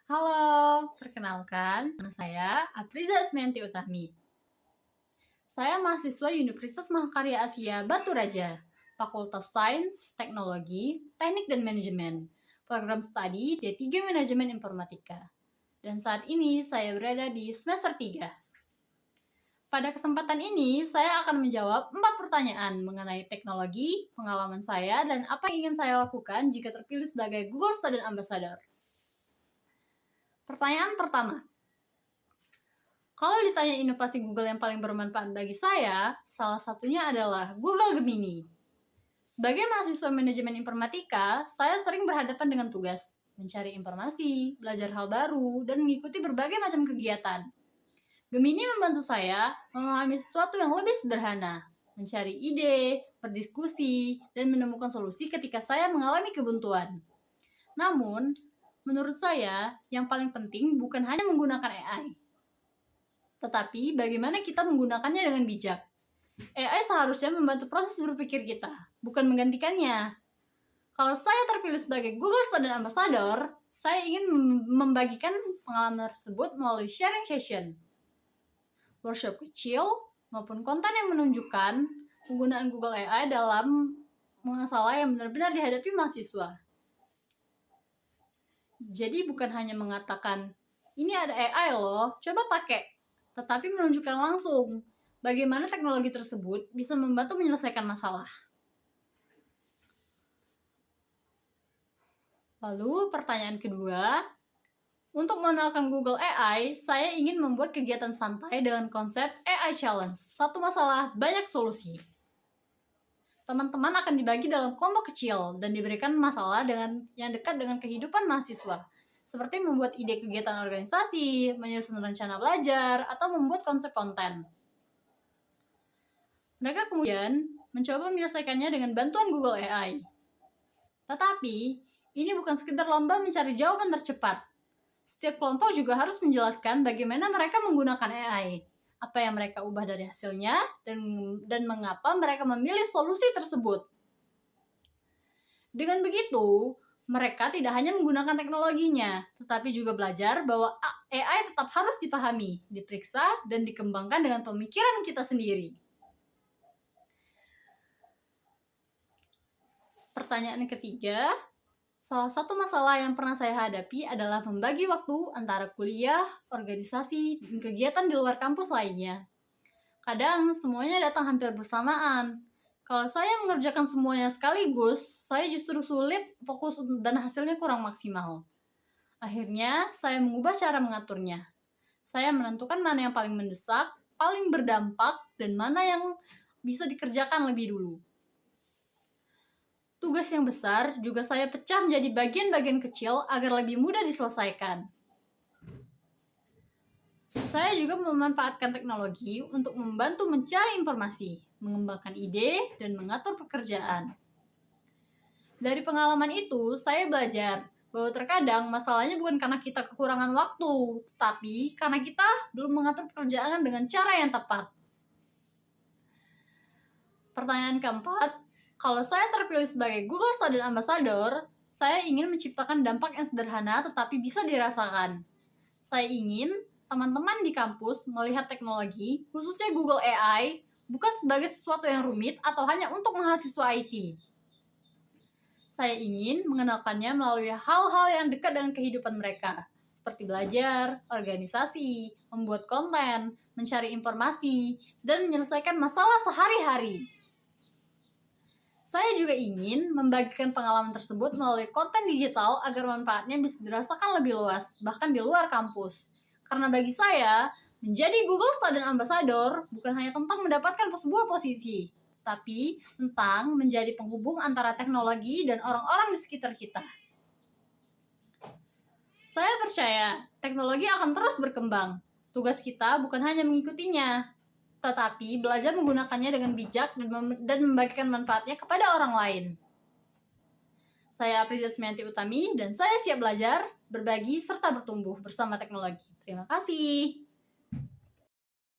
Halo, perkenalkan, nama saya Apriza Asmianti Utami. Saya mahasiswa Universitas Mahakarya Asia Batu Raja, Fakultas Sains, Teknologi, Teknik dan Manajemen, Program Studi D3 Manajemen Informatika. Dan saat ini saya berada di semester 3. Pada kesempatan ini, saya akan menjawab 4 pertanyaan mengenai teknologi, pengalaman saya, dan apa yang ingin saya lakukan jika terpilih sebagai Google Student Ambassador. Pertanyaan pertama. Kalau ditanya inovasi Google yang paling bermanfaat bagi saya, salah satunya adalah Google Gemini. Sebagai mahasiswa manajemen informatika, saya sering berhadapan dengan tugas mencari informasi, belajar hal baru, dan mengikuti berbagai macam kegiatan. Gemini membantu saya memahami sesuatu yang lebih sederhana, mencari ide, berdiskusi, dan menemukan solusi ketika saya mengalami kebuntuan. Namun, menurut saya, yang paling penting bukan hanya menggunakan AI, tetapi bagaimana kita menggunakannya dengan bijak. AI seharusnya membantu proses berpikir kita, bukan menggantikannya. Kalau saya terpilih sebagai Google Student Ambassador, saya ingin membagikan pengalaman tersebut melalui sharing session, workshop kecil, maupun konten yang menunjukkan penggunaan Google AI dalam masalah yang benar-benar dihadapi mahasiswa. Jadi bukan hanya mengatakan, ini ada AI loh, coba pakai, tetapi menunjukkan langsung bagaimana teknologi tersebut bisa membantu menyelesaikan masalah. Lalu pertanyaan kedua, untuk mengenalkan Google AI, saya ingin membuat kegiatan santai dengan konsep AI Challenge. Satu masalah, banyak solusi. Teman-teman akan dibagi dalam kelompok kecil dan diberikan masalah yang dekat dengan kehidupan mahasiswa, seperti membuat ide kegiatan organisasi, menyusun rencana belajar, atau membuat konsep konten. Mereka kemudian mencoba menyelesaikannya dengan bantuan Google AI. Tetapi, ini bukan sekedar lomba mencari jawaban tercepat. Setiap kelompok juga harus menjelaskan bagaimana mereka menggunakan AI, apa yang mereka ubah dari hasilnya, dan mengapa mereka memilih solusi tersebut. Dengan begitu, mereka tidak hanya menggunakan teknologinya, tetapi juga belajar bahwa AI tetap harus dipahami, diperiksa, dan dikembangkan dengan pemikiran kita sendiri. Pertanyaan ketiga, salah satu masalah yang pernah saya hadapi adalah membagi waktu antara kuliah, organisasi, dan kegiatan di luar kampus lainnya. Kadang semuanya datang hampir bersamaan. Kalau saya mengerjakan semuanya sekaligus, saya justru sulit fokus dan hasilnya kurang maksimal. Akhirnya, saya mengubah cara mengaturnya. Saya menentukan mana yang paling mendesak, paling berdampak, dan mana yang bisa dikerjakan lebih dulu. Tugas yang besar juga saya pecah menjadi bagian-bagian kecil agar lebih mudah diselesaikan. Saya juga memanfaatkan teknologi untuk membantu mencari informasi, mengembangkan ide, dan mengatur pekerjaan. Dari pengalaman itu, saya belajar bahwa terkadang masalahnya bukan karena kita kekurangan waktu, tapi karena kita belum mengatur pekerjaan dengan cara yang tepat. Pertanyaan keempat, kalau saya terpilih sebagai Google Student Ambassador, saya ingin menciptakan dampak yang sederhana tetapi bisa dirasakan. Saya ingin teman-teman di kampus melihat teknologi, khususnya Google AI, bukan sebagai sesuatu yang rumit atau hanya untuk mahasiswa IT. Saya ingin mengenalkannya melalui hal-hal yang dekat dengan kehidupan mereka, seperti belajar, organisasi, membuat konten, mencari informasi, dan menyelesaikan masalah sehari-hari. Saya juga ingin membagikan pengalaman tersebut melalui konten digital agar manfaatnya bisa dirasakan lebih luas, bahkan di luar kampus. Karena bagi saya, menjadi Google Student Ambassador bukan hanya tentang mendapatkan sebuah posisi, tapi tentang menjadi penghubung antara teknologi dan orang-orang di sekitar kita. Saya percaya teknologi akan terus berkembang. Tugas kita bukan hanya mengikutinya, tetapi belajar menggunakannya dengan bijak dan membagikan manfaatnya kepada orang lain. Saya Apriza Asmianti Utami dan saya siap belajar, berbagi, serta bertumbuh bersama teknologi. Terima kasih.